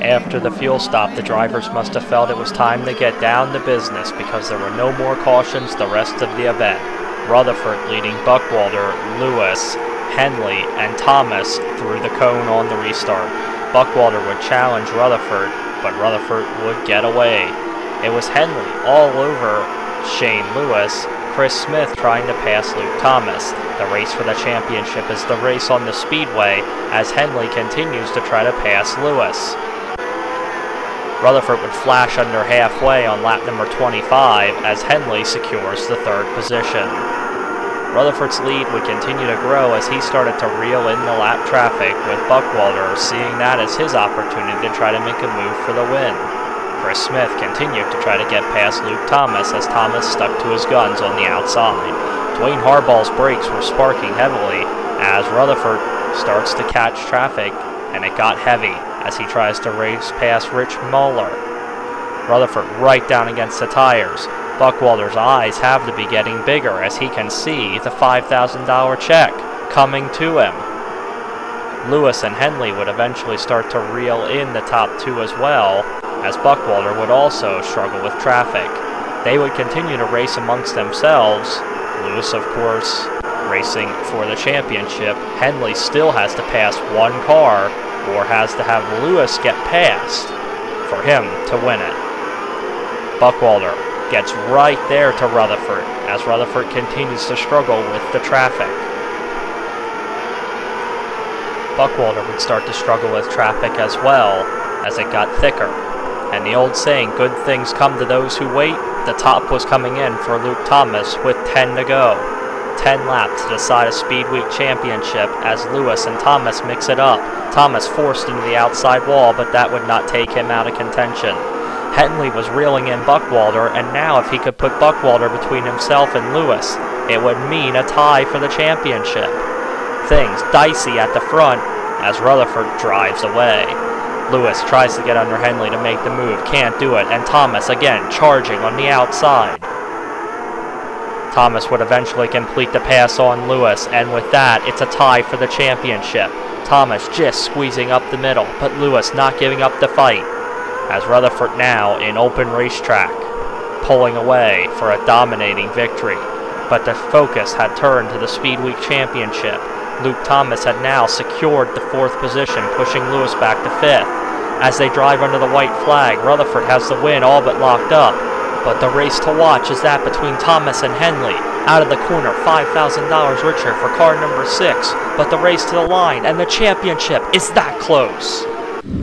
After the fuel stop, the drivers must have felt it was time to get down to business because there were no more cautions the rest of the event. Rutherford leading Buckwalter, Lewis, Henley, and Thomas through the cone on the restart. Buckwalter would challenge Rutherford, but Rutherford would get away. It was Henley all over Shane Lewis, Chris Smith trying to pass Luke Thomas. The race for the championship is the race on the Speedway as Henley continues to try to pass Lewis. Rutherford would flash under halfway on lap number 25 as Henley secures the third position. Rutherford's lead would continue to grow as he started to reel in the lap traffic, with Buckwalter seeing that as his opportunity to try to make a move for the win. Chris Smith continued to try to get past Luke Thomas as Thomas stuck to his guns on the outside. Dwayne Harbaugh's brakes were sparking heavily as Rutherford starts to catch traffic, and it got heavy as he tries to race past Rich Muller. Rutherford right down against the tires. Buckwalter's eyes have to be getting bigger as he can see the $5,000 check coming to him. Lewis and Henley would eventually start to reel in the top two as well, as Buckwalter would also struggle with traffic. They would continue to race amongst themselves. Lewis, of course, racing for the championship. Henley still has to pass one car, or has to have Lewis get past for him to win it. Buckwalter gets right there to Rutherford as Rutherford continues to struggle with the traffic. Buckwalter would start to struggle with traffic as well as it got thicker. And the old saying, good things come to those who wait, the top was coming in for Luke Thomas with 10 to go. 10 laps to decide a Speedweek championship as Lewis and Thomas mix it up. Thomas forced into the outside wall, but that would not take him out of contention. Henley was reeling in Buckwalter, and now if he could put Buckwalter between himself and Lewis, it would mean a tie for the championship. Things dicey at the front as Rutherford drives away. Lewis tries to get under Henley to make the move, can't do it, and Thomas again charging on the outside. Thomas would eventually complete the pass on Lewis, and with that, it's a tie for the championship. Thomas just squeezing up the middle, but Lewis not giving up the fight, as Rutherford now in open racetrack, pulling away for a dominating victory. But the focus had turned to the Speedweek championship. Luke Thomas had now secured the fourth position, pushing Lewis back to fifth. As they drive under the white flag, Rutherford has the win all but locked up. But the race to watch is that between Thomas and Henley. Out of the corner, $5,000 richer for car number 6. But the race to the line and the championship is that close.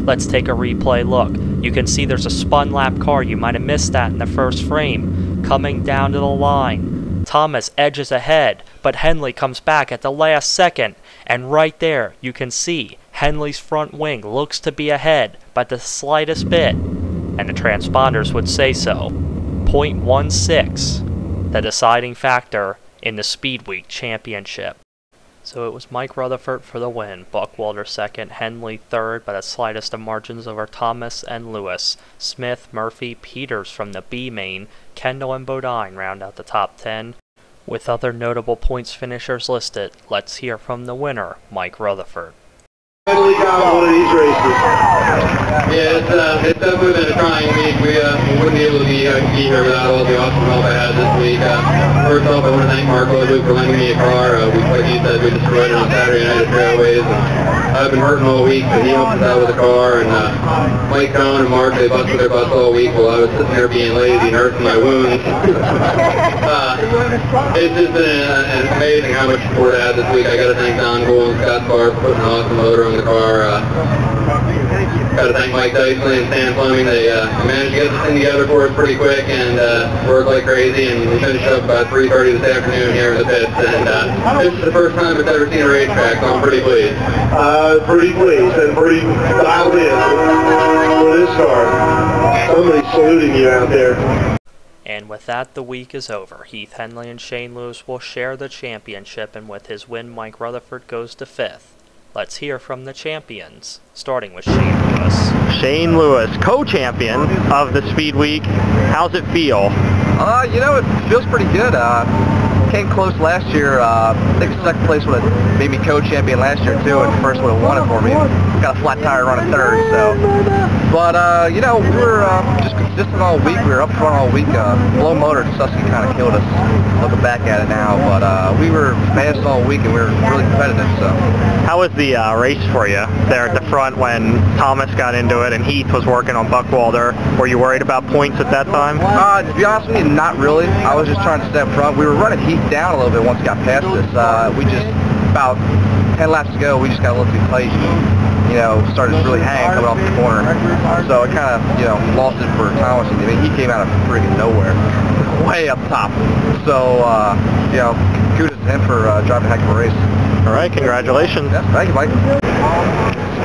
Let's take a replay look. You can see there's a spun lap car. You might have missed that in the first frame. Coming down to the line. Thomas edges ahead, but Henley comes back at the last second. And right there, you can see Henley's front wing looks to be ahead by the slightest bit. And the transponders would say so. 0.16, the deciding factor in the Speedweek championship. So it was Mike Rutherford for the win, Buckwalter second, Henley third by the slightest of margins over Thomas and Lewis. Smith, Murphy, Peters from the B main, Kendall and Bodine round out the top 10. With other notable points finishers listed, let's hear from the winner, Mike Rutherford. Finally got one of these races. Yeah, it's definitely been a trying week. We wouldn't be able to be here without all the awesome help I had this week. First off, I want to thank Mark Ludwig for lending me a car. Like you said, we destroyed it on Saturday night at Trailways. I've been hurting all week, but he helped us out with the car. And Mike Cohn and Mark, they busted their butts all week while I was sitting there being lazy, nursing my wounds. It's just been amazing how much support I had this week. I got to thank Don Gould and Scott Barr for putting an awesome motor on the car. Got to thank Mike Dysley and Stan Fleming. They managed to get this thing together for us pretty quick and worked like crazy, and we finished up about 3:30 this afternoon here in the pits. And this is the first time I've ever seen a racetrack, so I'm pretty pleased. Pretty pleased and pretty dialed in for this car. Somebody's saluting you out there. And with that, the week is over. Heath Henley and Shane Lewis will share the championship, and with his win, Mike Rutherford goes to 5th. Let's hear from the champions, starting with Shane Lewis. Shane Lewis, co-champion of the Speedweek. How's it feel? You know, it feels pretty good. Came close last year. I think second place would have made me co-champion last year too, and first would have won it for me. Got a flat tire running third, so But, you know, we were just consistent all week. We were up front all week. Low motor at Susky kind of killed us, looking back at it now. But we were fast all week, and we were really competitive. So. How was the race for you there at the front when Thomas got into it and Heath was working on Buckwalder? Were you worried about points at that time? To be honest with you, not really. I was just trying to stay up front. We were running Heath down a little bit once we got past us. We just, about 10 laps to go, we just got a little too tight. You know, started really hanging coming off the corner. So it kind of, you know, lost it for Thomas. I mean, he came out of friggin' nowhere, way up top. So, you know, kudos to him for driving a heck of a race. All right, congratulations. Yeah, thank you, Mike.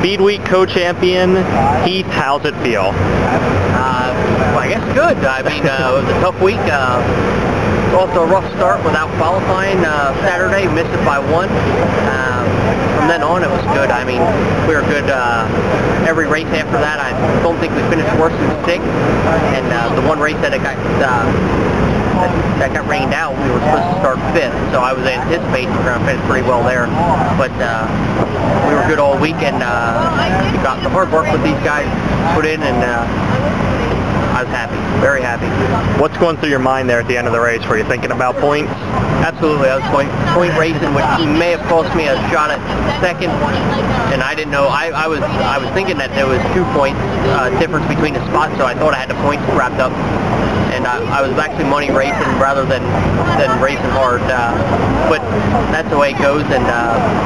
Speedweek co-champion Heath, how's it feel? Well, I guess good. I mean, it was a tough week. Also a rough start without qualifying. Saturday, missed it by 1. From then on, it was good. I mean, we were good every race after that. I don't think we finished worse than 6th. And the one race that got rained out, we were supposed to start 5th. So I was anticipating we were going to finish pretty well there. But we were good all week, and we got the hard work with these guys put in, and I was happy, very happy. What's going through your mind there at the end of the race? Were you thinking about points? Absolutely. I was point racing, which may have cost me a shot at 2nd, and I didn't know. I was thinking that there was 2 points difference between the spots, so I thought I had the points wrapped up, and I was actually money racing rather than racing hard. But that's the way it goes, and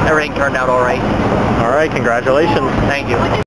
everything turned out all right. All right, congratulations. Thank you.